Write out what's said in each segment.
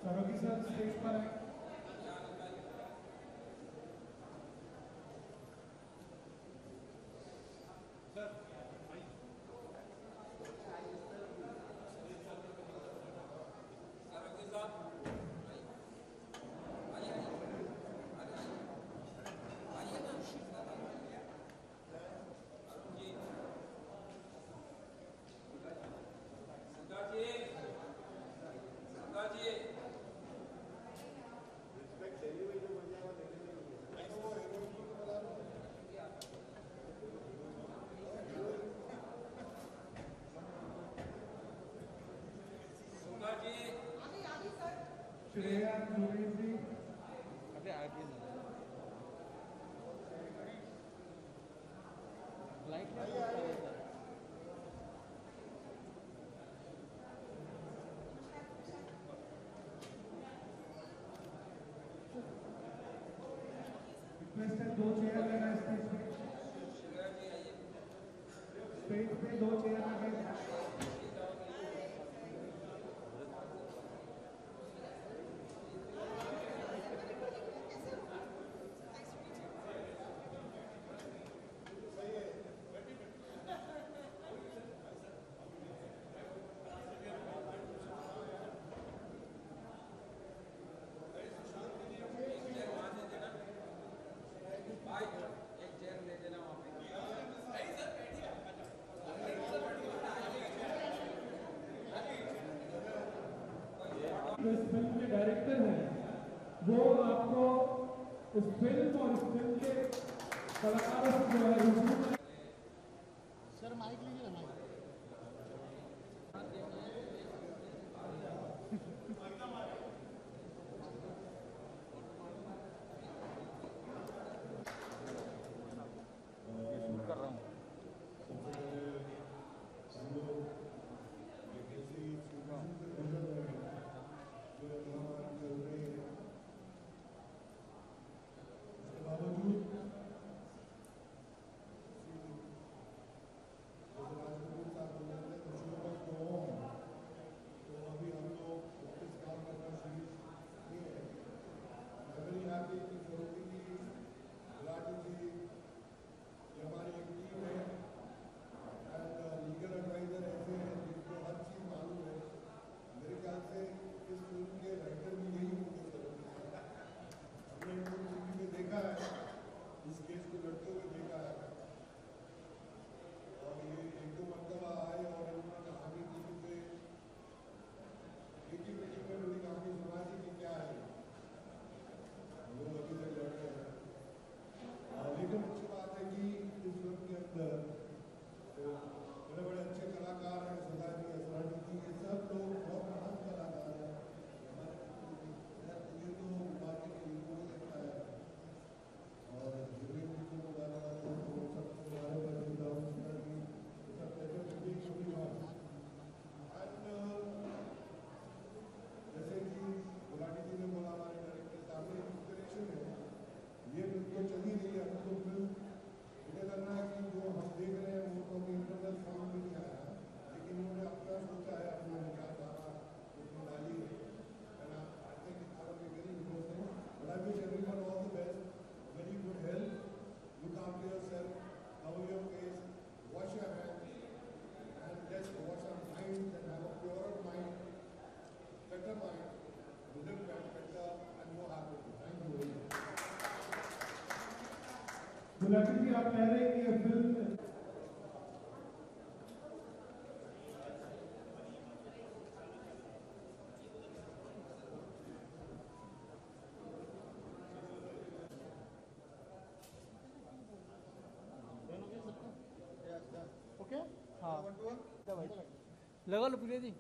Sarogi sir stage पर है। श्रेया जोगी जी अभी आगे लाइट रिक्वेस्ट है 2 चेयर लेना स्टेज पे। स्टेज पे 2 चेयर लगे। जो इस फिल्म के डायरेक्टर हैं वो आपको इस फिल्म और इस फिल्म के कलाकारों से जो है सर माइक लीजिए ना माइक। शूट कर रहा हूँ। इस केस को लड़ते हुए देखा है और ये एक दो मरतबा आए और उन्होंने कहानी किसी से एक ही मीटिंग में मेरी कहानी सुना थी कि क्या है लोग अभी तक लड़ रहे हैं। लेकिन अच्छी बात है कि इस फिल्म के अंदर बड़े बड़े अच्छे कलाकार हैं, सदा जी, असरानी जी, ये सब लोग बहुत महान कलाकार हैं। ये तो बाकी के लिए हो सकता है और जितने भी को बताने वाले हैं वो सब हमारे बच्चे दाऊद की सब कहते हैं कि छोटी बात एंड जैसे कि गुलाटी जी ने बोला हमारे डायरेक्टर साहब ने इंस्पिरेशन है। ये फिल्म तो चल ही रही है, हमको फिल्म इन्हें करना है कि जो हम देख रहे हैं वो तो इंटरनल फॉर्म में नहीं आया, लेकिन उन्होंने अपना सोचा है, अपना विचारधारा उसमें डाली है। I think it's going to be very interesting. But I wish everyone all the best. Very good health. Look after yourself. Cover your face. Wash your hands. And let's wash our minds and have a purer mind, better mind, live better and more happy. Thank you very much. Gulati जी आप कह रहे हैं कि ये film okay हाँ लगा लो प्रिया जी।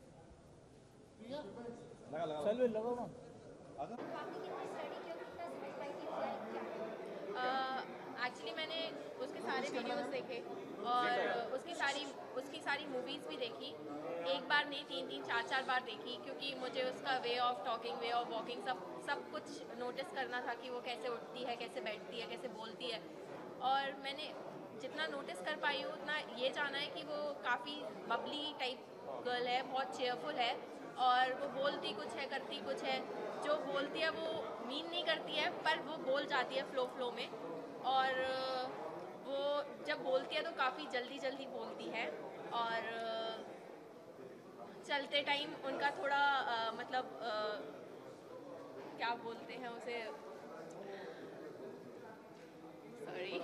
लगा लगा चलो लगाओ ना। एक्चुअली मैंने उसके सारे वीडियोस देखे और उसकी सारी मूवीज़ भी देखी। एक बार नहीं, 3-3 4-4 बार देखी, क्योंकि मुझे उसका way of talking, way of walking सब कुछ नोटिस करना था कि वो कैसे उठती है, कैसे बैठती है, कैसे बोलती है। और मैंने जितना नोटिस कर पाई हूँ उतना ये जाना है कि वो काफ़ी बबली टाइप गर्ल है, बहुत चेयरफुल है और वो बोलती कुछ है करती कुछ है, जो बोलती है वो मीन नहीं करती है पर वो बोल जाती है फ्लो में। और वो जब बोलती है तो काफ़ी जल्दी जल्दी बोलती है। और चलते टाइम उनका थोड़ा मतलब क्या बोलते हैं उसे, sorry,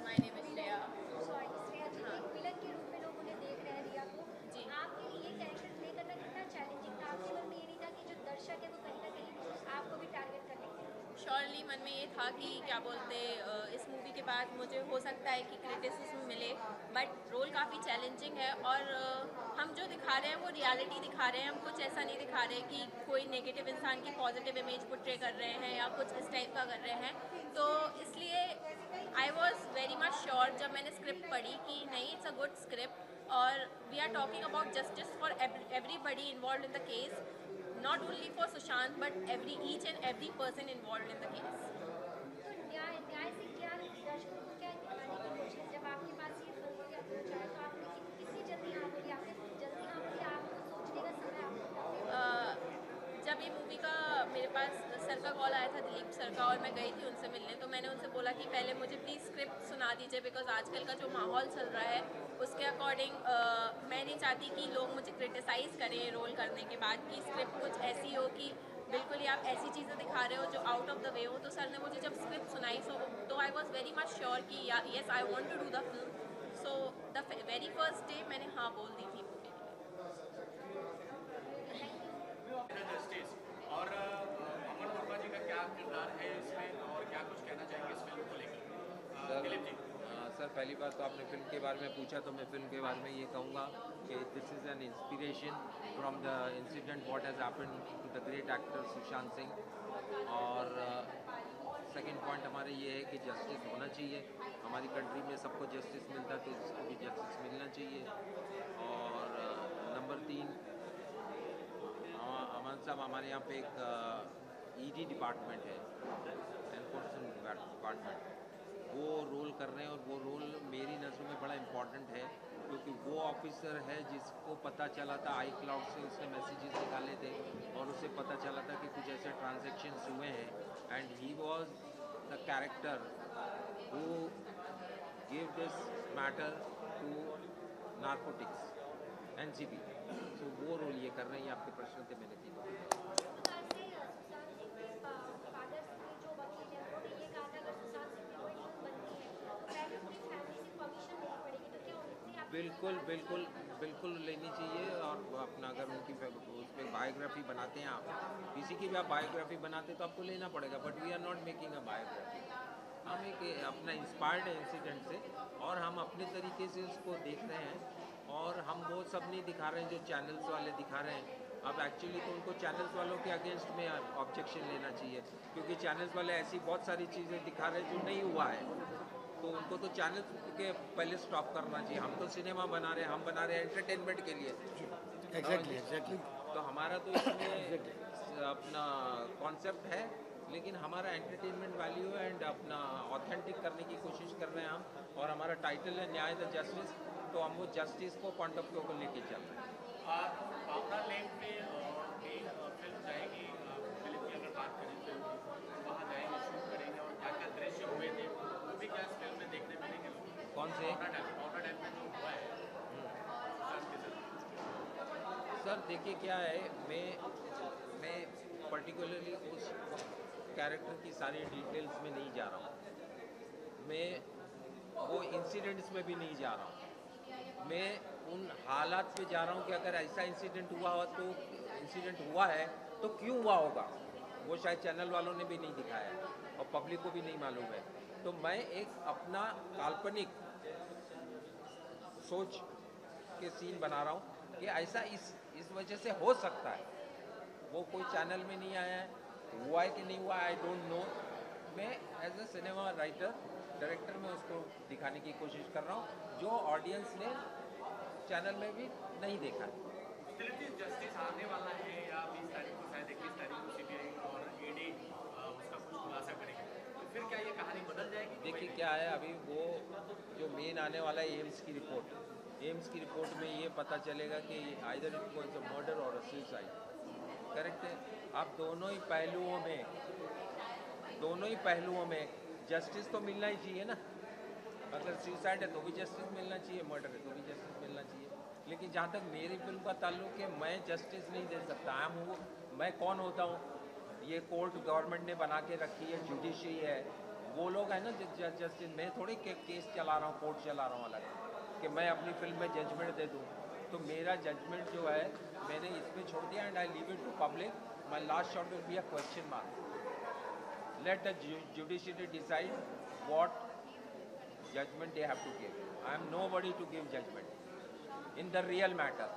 my name is Shreya. Ji. Surely मन में ये था कि क्या बोलते इस मूवी के बाद मुझे हो सकता है कि क्रिटिसिज्म मिले, बट रोल काफ़ी चैलेंजिंग है। और हम जो दिखा रहे हैं वो रियलिटी दिखा रहे हैं, हम कुछ ऐसा नहीं दिखा रहे कि कोई नेगेटिव इंसान की पॉजिटिव इमेज पोर्ट्रे कर रहे हैं या कुछ इस टाइप का कर रहे हैं। तो इसलिए I was very much sure जब मैंने स्क्रिप्ट पढ़ी कि नहीं, इट्स अ गुड स्क्रिप्ट और we are talking about justice for everybody involve in the case, not only for Sushant but each and every person involved in the case. तो न्याय से क्या दर्शकों को क्या दिखाने की कोशिश, जब आपके पास ये फिल्म की अप्रोच आया तो आपने कितनी जल्दी हाँ बोली, आपने जल्दी हाँ बोली, आपको सोचने का समय आपको जब ये मूवी का मेरे पास सर का कॉल आया था, दिलीप सर का, और मैं गई थी उनसे मिलने, तो मैंने उनसे बोला कि पहले मुझे प्लीज़ स्क्रिप्ट सुना दीजिए, बिकॉज आजकल का जो माहौल चल रहा है उसके अकॉर्डिंग मैं नहीं चाहती कि लोग मुझे क्रिटिसाइज़ करें रोल करने के बाद, कि स्क्रिप्ट कुछ ऐसी हो कि बिल्कुल ही आप ऐसी चीज़ें दिखा रहे हो जो आउट ऑफ द वे हो। तो सर ने मुझे जब स्क्रिप्ट सुनाई तो I was very much sure कि yes I want to do the film. So the very first day मैंने हाँ बोल दी थी मूवी के लिए। जस्टिस और अमन वर्मा जी का क्या किरदार है इसमें और क्या कुछ कहना चाहेंगे इस फिल्म को लेकर? दिलीप जी। सर, पहली बात तो आपने फिल्म के बारे में पूछा तो मैं फिल्म के बारे में ये कहूँगा कि this is an inspiration from the incident what has happened to the great actor Sushant Singh. और सेकंड पॉइंट हमारे ये है कि जस्टिस होना चाहिए, हमारी कंट्री में सबको जस्टिस मिलता है तो इसको भी जस्टिस मिलना चाहिए। और नंबर 3, अमन साहब हमारे यहाँ पे एक ईडी डिपार्टमेंट है, एनफोर्समेंट डिपार्टमेंट, वो रोल कर रहे हैं और वो रोल मेरी नज़रों में बड़ा इम्पॉर्टेंट है, क्योंकि वो ऑफिसर है जिसको पता चला था आई क्लाउड से उसने मैसेजेस निकाले थे और उसे पता चला था कि कुछ ऐसे ट्रांजैक्शंस हुए हैं and he was the character who give this matter to narcotics NCB. तो वो रोल ये कर रहे हैं। ये आपके प्रश्न थे, मैंने बिल्कुल बिल्कुल बिल्कुल लेनी चाहिए। और अपना अगर उनकी उस पर बायोग्राफी बनाते हैं, आप किसी की भी आप बायोग्राफी बनाते तो आपको लेना पड़ेगा, but we are not making a biography. हम एक अपना इंस्पायर्ड है इंसिडेंट से और हम अपने तरीके से उसको देख रहे हैं और हम वो सब नहीं दिखा रहे हैं जो चैनल्स वाले दिखा रहे हैं। अब एक्चुअली तो उनको चैनल्स वालों के अगेंस्ट में ऑब्जेक्शन लेना चाहिए, क्योंकि चैनल्स वाले ऐसी बहुत सारी चीज़ें दिखा रहे हैं जो नहीं हुआ है, तो उनको तो चैनल के पहले स्टॉप करना चाहिए। हम तो सिनेमा बना रहे हैं, हम बना रहे हैं एंटरटेनमेंट के लिए। एग्जैक्टली तो हमारा तो इसमें अपना कॉन्सेप्ट है, लेकिन हमारा एंटरटेनमेंट वैल्यू है एंड अपना ऑथेंटिक करने की कोशिश कर रहे हैं हम। और हमारा टाइटल है न्याय द जस्टिस, तो हम वो जस्टिस को पॉइंट ऑफ व्यू को लेके चल रहे हैं। भावना लेक में फिल्म जाएगी, फिल्म की अगर बात करें तो वहाँ जाएंगे, शूट करेंगे और क्या क्या दृश्य हुए थे वो भी क्या इस फिल्म में देखने मिलेंगे? कौन से भावना डैम में जो हुआ है सर, देखिए क्या है, मैं पर्टिकुलरली उस कैरेक्टर की सारी डिटेल्स में नहीं जा रहा हूँ, मैं वो इंसिडेंट्स में भी नहीं जा रहा हूँ, मैं उन हालात पे जा रहा हूँ कि अगर ऐसा इंसिडेंट हुआ हो तो इंसिडेंट हुआ है तो क्यों हुआ होगा, वो शायद चैनल वालों ने भी नहीं दिखाया और पब्लिक को भी नहीं मालूम है। तो मैं एक अपना काल्पनिक सोच के सीन बना रहा हूँ कि ऐसा इस वजह से हो सकता है। वो कोई चैनल में नहीं आया है, हुआ है कि नहीं हुआ आई डोंट नो। मैं as a cinema writer director में उसको दिखाने की कोशिश कर रहा हूँ जो ऑडियंस ने चैनल में भी नहीं देखा है। जस्टिस आने वाला है या 20 तारीख को, शायद 21 तारीख को सीबीआई और ईडी उसका कुछ खुलासा करेंगे, तो फिर क्या ये कहानी बदल जाएगी? देखिए क्या है, अभी वो जो मेन आने वाला है एम्स की रिपोर्ट, एम्स की रिपोर्ट में ये पता चलेगा कि either it was a murder और अ सुसाइड। करेक्ट है। आप दोनों ही पहलुओं में जस्टिस तो मिलना ही चाहिए ना। अगर सुसाइड है तो भी जस्टिस मिलना चाहिए, मर्डर है तो भी जस्टिस मिलना चाहिए। लेकिन जहाँ तक मेरी फिल्म का ताल्लुक है, मैं जस्टिस नहीं दे सकता। मैं कौन होता हूँ? ये कोर्ट गवर्नमेंट ने बना के रखी है, जुडिशरी है, वो लोग है ना जस्टिस। मैं थोड़ी केस चला रहा हूँ, कोर्ट चला रहा हूँ अलग, कि मैं अपनी फिल्म में जजमेंट दे दूँ। तो मेरा जजमेंट जो है मैंने इसमें छोड़ दिया, and I leave it to public. My last shot will be a question mark. Let the judiciary decide what judgment they have to give. I am nobody to give judgment in the real matter.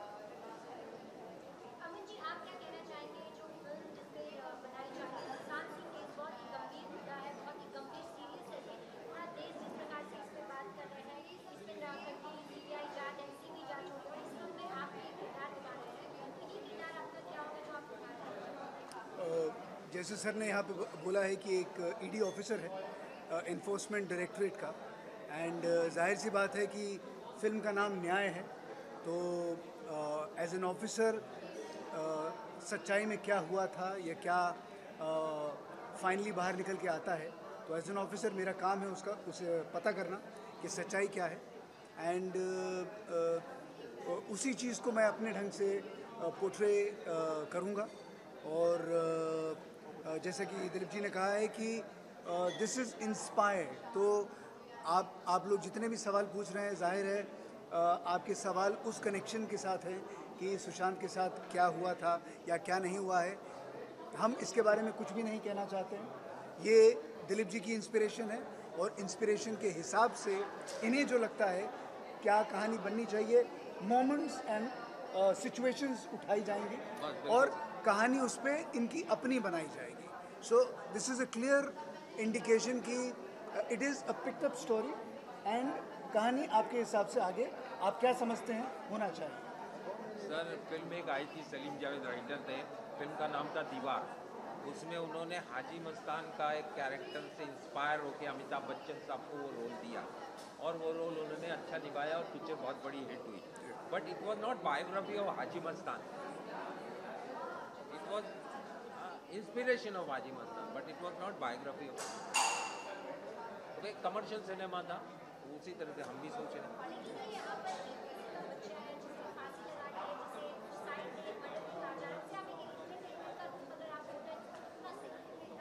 Amit ji, आप क्या कहना चाहेंगे? जो film जिसपे बनाई जा रही है, सुशांत सिंह केस बहुत ही गंभीर मुद्दा है, बहुत ही गंभीर सीरियस है ये। पूरा देश जिस प्रकार से इस पे बात कर रहे हैं, इस पे कंटिन्यू सीबीआई जांच, एनसीबी जांच हो रही है, इस फिल्म में आप भी किरदार निभा रहे हैं, तो ये किरदार आपका क्या होगा जो आप निभा रहे हैं? जैसे सर ने यहाँ पे बोला है कि एक ईडी ऑफिसर है इन्फोर्समेंट डायरेक्टरेट का, एंड जाहिर सी बात है कि फ़िल्म का नाम न्याय है, तो एज एन ऑफिसर सच्चाई में क्या हुआ था या क्या फाइनली बाहर निकल के आता है, तो एज एन ऑफिसर मेरा काम है उसे पता करना कि सच्चाई क्या है, एंड उसी चीज़ को मैं अपने ढंग से पोर्ट्रे करूँगा। और जैसे कि दिलीप जी ने कहा है कि दिस इज़ इंस्पायर्ड, तो आप लोग जितने भी सवाल पूछ रहे हैं, जाहिर है आपके सवाल उस कनेक्शन के साथ हैं कि सुशांत के साथ क्या हुआ था या क्या नहीं हुआ है। हम इसके बारे में कुछ भी नहीं कहना चाहते हैं। ये दिलीप जी की इंस्पिरेशन है, और इंस्पिरेशन के हिसाब से इन्हें जो लगता है क्या कहानी बननी चाहिए, मोमेंट्स एंड सिचुएशंस उठाई जाएंगी और कहानी उस पर इनकी अपनी बनाई जाएगी। So this is a clear indication कि it is a picked up story, and कहानी आपके हिसाब से आगे आप क्या समझते हैं होना चाहिए। सर, फिल्म एक आई थी, सलीम जावेद राइटर थे, फिल्म का नाम था दीवार। उसमें उन्होंने हाजी मस्तान का एक कैरेक्टर से इंस्पायर होकर अमिताभ बच्चन साहब को वो रोल दिया, और वो रोल उन्होंने अच्छा निभाया और पिक्चर बहुत बड़ी हिट हुई। But it was not biography of Haji Mastan, it was inspiration of Haji Mastan, but it was not biography of. तो एक कमर्शियल सिनेमा था, उसी तरह से हम भी सोच रहे हैं।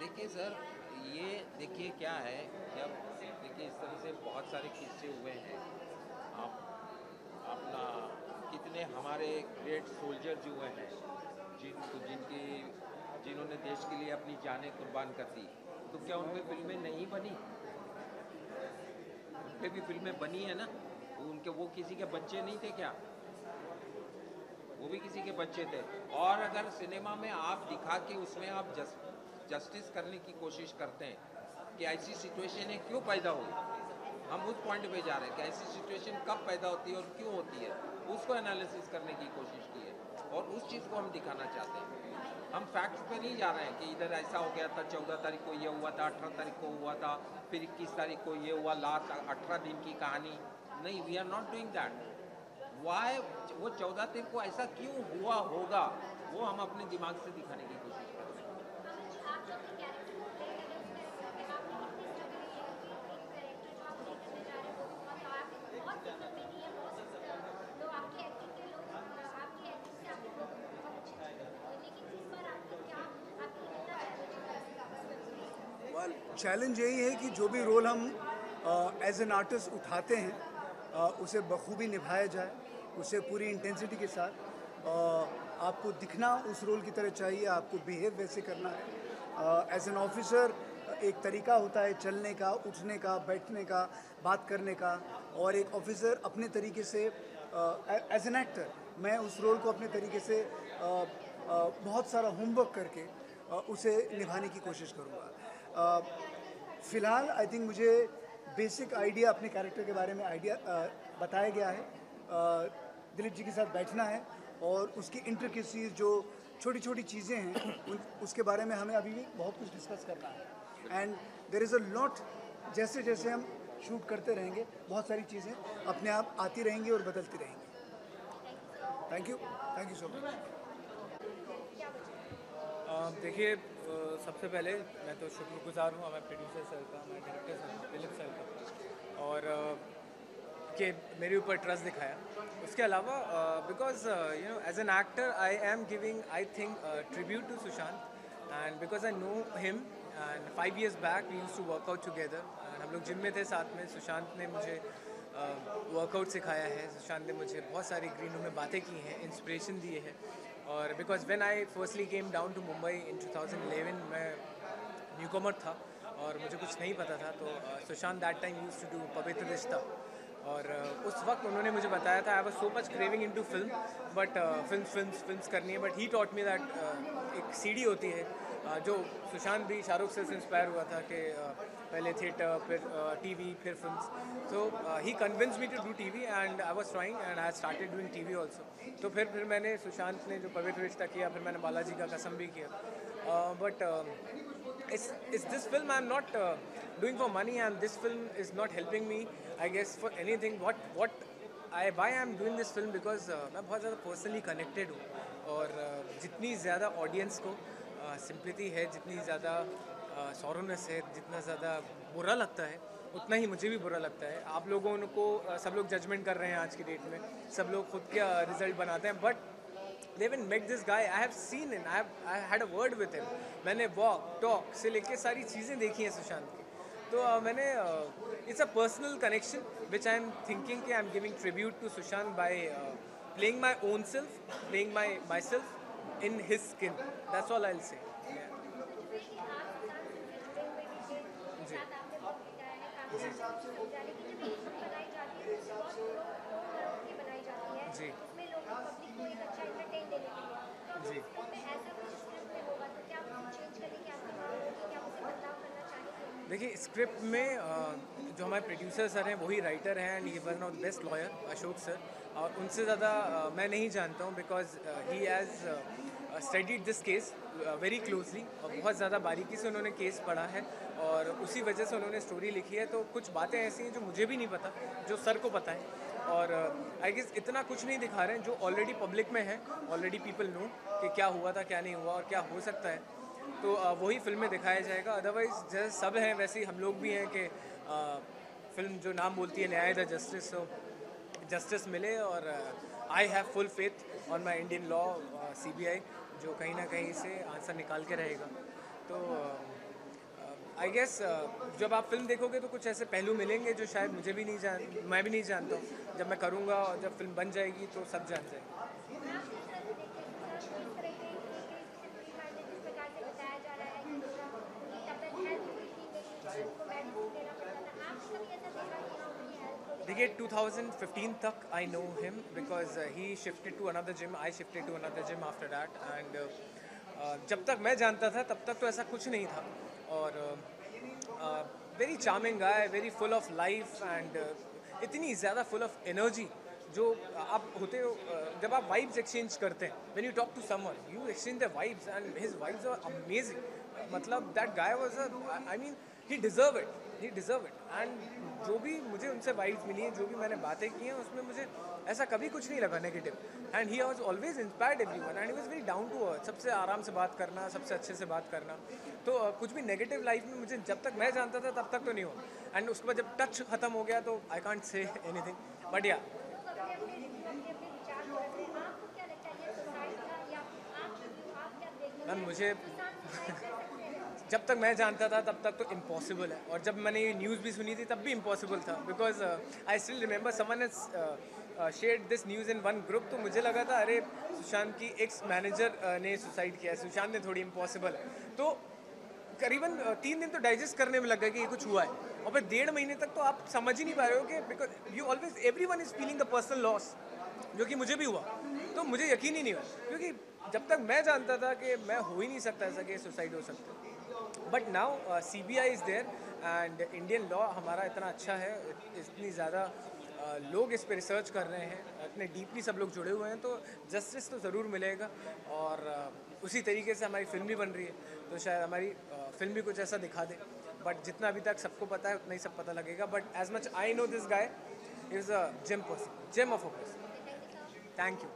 देखिए सर, ये देखिए क्या है, जब देखिए इस तरह से बहुत सारे किस्से हुए हैं। आप अपना कितने हमारे ग्रेट सोल्जर जो हुए हैं, जिन्होंने देश के लिए अपनी जानें कुर्बान कर दी, तो क्या उन पे फिल्में नहीं बनी? उन पे भी फिल्में बनी है ना। वो किसी के बच्चे नहीं थे क्या? वो भी किसी के बच्चे थे। और अगर सिनेमा में आप दिखा के उसमें आप जस्टिस करने की कोशिश करते हैं कि ऐसी सिचुएशन है क्यों पैदा हुई, हम उस पॉइंट पे जा रहे हैं कि ऐसी सिचुएशन कब पैदा होती है और क्यों होती है, उसको एनालिसिस करने की कोशिश की है, और उस चीज़ को हम दिखाना चाहते हैं। हम फैक्ट्स पे नहीं जा रहे हैं कि इधर ऐसा हो गया था, 14 तारीख को ये हुआ था, 18 तारीख को हुआ था, फिर 21 तारीख को ये हुआ, लास्ट 18 दिन की कहानी नहीं। We are not doing that. Why वो 14 तारीख को ऐसा क्यों हुआ होगा, वो हम अपने दिमाग से दिखाने की कोशिश कर रहे हैं। चैलेंज यही है कि जो भी रोल हम एज एन आर्टिस्ट उठाते हैं उसे बखूबी निभाया जाए, उसे पूरी इंटेंसिटी के साथ। आपको दिखना उस रोल की तरह चाहिए, आपको बिहेव वैसे करना है। एज एन ऑफिसर एक तरीका होता है चलने का, उठने का, बैठने का, बात करने का, और एक ऑफिसर अपने तरीके से एज एन एक्टर मैं उस रोल को अपने तरीके से बहुत सारा होमवर्क करके उसे निभाने की कोशिश करूँगा। फ़िलहाल आई थिंक मुझे बेसिक आइडिया अपने कैरेक्टर के बारे में बताया गया है। दिलीप जी के साथ बैठना है और उसकी इंट्रिकेसीज जो छोटी छोटी चीज़ें हैं उसके बारे में हमें अभी भी बहुत कुछ डिस्कस करना है। And there is a lot, जैसे जैसे हम शूट करते रहेंगे, बहुत सारी चीज़ें अपने आप आती रहेंगी और बदलती रहेंगी। Thank you so much. देखिए, सबसे पहले मैं तो शुक्रगुजार हूँ हमारे प्रोड्यूसर सर का, हमारे डायरेक्टर सर दिलीप सर का, और कि मेरे ऊपर ट्रस्ट दिखाया। उसके अलावा because as an actor I am giving I think tribute to Sushant, and because I know him and 5 years back we used to workout together, and हम लोग जिम में थे साथ में। सुशांत ने मुझे वर्कआउट सिखाया है, सुशांत ने मुझे बहुत सारी ग्रीन रूम में बातें की हैं, इंस्पिरेशन दिए हैं। और because when I firstly came down to Mumbai in 2011 मैं न्यूकमर था और मुझे कुछ नहीं पता था, तो Sushant that time used to do Pavitra Rishta, और उस वक्त उन्होंने मुझे बताया था I was so much craving into film, but films करनी है, but he taught me that एक सीडी होती है, जो सुशांत भी शाहरुख से इंस्पायर हुआ था कि पहले थिएटर, फिर टीवी, फिर films. So he convince me to do TV and I was trying and I started doing TV also. तो फिर मैंने सुशांत ने जो पवित्र रिश्ता किया, फिर मैंने बालाजी का कसम भी किया, बट इस this film I am not doing for money, and this film is not helping me I guess for anything. Why I'm doing this film because मैं बहुत ज़्यादा पर्सनली कनेक्टेड हूँ, और जितनी ज़्यादा ऑडियंस को सिंपैथी है, जितनी ज़्यादा सॉरोनेस है, जितना ज़्यादा बुरा लगता है, उतना ही मुझे भी बुरा लगता है। आप लोगों को सब लोग जजमेंट कर रहे हैं आज की डेट में, सब लोग खुद का रिजल्ट बनाते हैं, but they haven't met this guy. I have seen him, I had a word with him. मैंने वॉक टॉक से लेके सारी चीज़ें देखी हैं सुशांत की, तो मैंने it's a personal connection which I am thinking कि I am giving tribute to Sushant by playing my own self, playing myself in his skin, that's all I will say. जी जी देखिए, स्क्रिप्ट में जो हमारे प्रोड्यूसर सर हैं वही writer हैं, and he one of the best lawyer Ashok sir, और उनसे ज़्यादा मैं नहीं जानता हूँ, because he has studied this case very closely, और बहुत ज़्यादा बारीकी से उन्होंने केस पढ़ा है, और उसी वजह से उन्होंने स्टोरी लिखी है। तो कुछ बातें ऐसी हैं जो मुझे भी नहीं पता, जो सर को पता है, और आई गेस इतना कुछ नहीं दिखा रहे हैं जो ऑलरेडी पब्लिक में है, ऑलरेडी पीपल नो कि क्या हुआ था, क्या नहीं हुआ और क्या हो सकता है, तो वही फिल्म में दिखाया जाएगा। अदरवाइज जैसे सब हैं वैसे ही हम लोग भी हैं कि फिल्म जो नाम बोलती है न्याय द जस्टिस, तो जस्टिस मिले, और I have full faith on my Indian law, CBI जो कहीं ना कहीं से आंसर निकाल के रहेगा। तो आई गेस जब आप फिल्म देखोगे तो कुछ ऐसे पहलू मिलेंगे जो शायद मैं भी नहीं जानता हूँ। जब मैं करूँगा और जब फिल्म बन जाएगी तो सब जान जाएंगे। देखिए 2015 तक I know him because he shifted to another gym, I shifted to another gym after that, and जब तक मैं जानता था तब तक तो ऐसा कुछ नहीं था, और very charming guy, very full of life, and इतनी ज़्यादा फुल ऑफ एनर्जी जो आप होते हो जब आप वाइब्स एक्सचेंज करते हैं, when you talk to someone you exchange the vibes, and his vibes are amazing. मतलब that guy was I mean he deserve it, and जो भी मुझे उनसे वाइब्स मिली हैं, जो भी मैंने बातें की हैं, उसमें मुझे ऐसा कभी कुछ नहीं लगा negative, and he was always inspired everyone, and he was very down to earth, सबसे आराम से बात करना, सबसे अच्छे से बात करना। तो कुछ भी नेगेटिव लाइफ में मुझे जब तक मैं जानता था तब तक तो नहीं हुआ, एंड उसके बाद जब टच खत्म हो गया तो I can't say anything, but या मैम मुझे जब तक मैं जानता था तब तक तो इम्पॉसिबल है, और जब मैंने ये न्यूज़ भी सुनी थी तब भी इम्पॉसिबल था, because I still remember someone has shared this news in one group, तो मुझे लगा था अरे सुशांत की एक्स मैनेजर ने सुसाइड किया, सुशांत ने, थोड़ी इम्पॉसिबल है। तो करीबन 3 दिन तो डाइजेस्ट करने में लग गया कि ये कुछ हुआ है, और फिर 1.5 महीने तक तो आप समझ ही नहीं पा रहे हो कि because you always everyone is feeling the personal loss, जो कि मुझे भी हुआ, तो मुझे यकीन ही नहीं हुआ, क्योंकि जब तक मैं जानता था कि मैं हो ही नहीं सकता ऐसा कि सुसाइड हो सकता है। But now CBI is there, and Indian law हमारा इतना अच्छा है, इतनी ज़्यादा लोग इस पे रिसर्च कर रहे हैं, इतने डीपली सब लोग जुड़े हुए हैं, तो जस्टिस तो ज़रूर मिलेगा। और उसी तरीके से हमारी फिल्म भी बन रही है, तो शायद हमारी फिल्म भी कुछ ऐसा दिखा दे। बट जितना अभी तक सबको पता है उतना ही सब पता लगेगा। But as much I know this guy is a gem of a person. Thank you.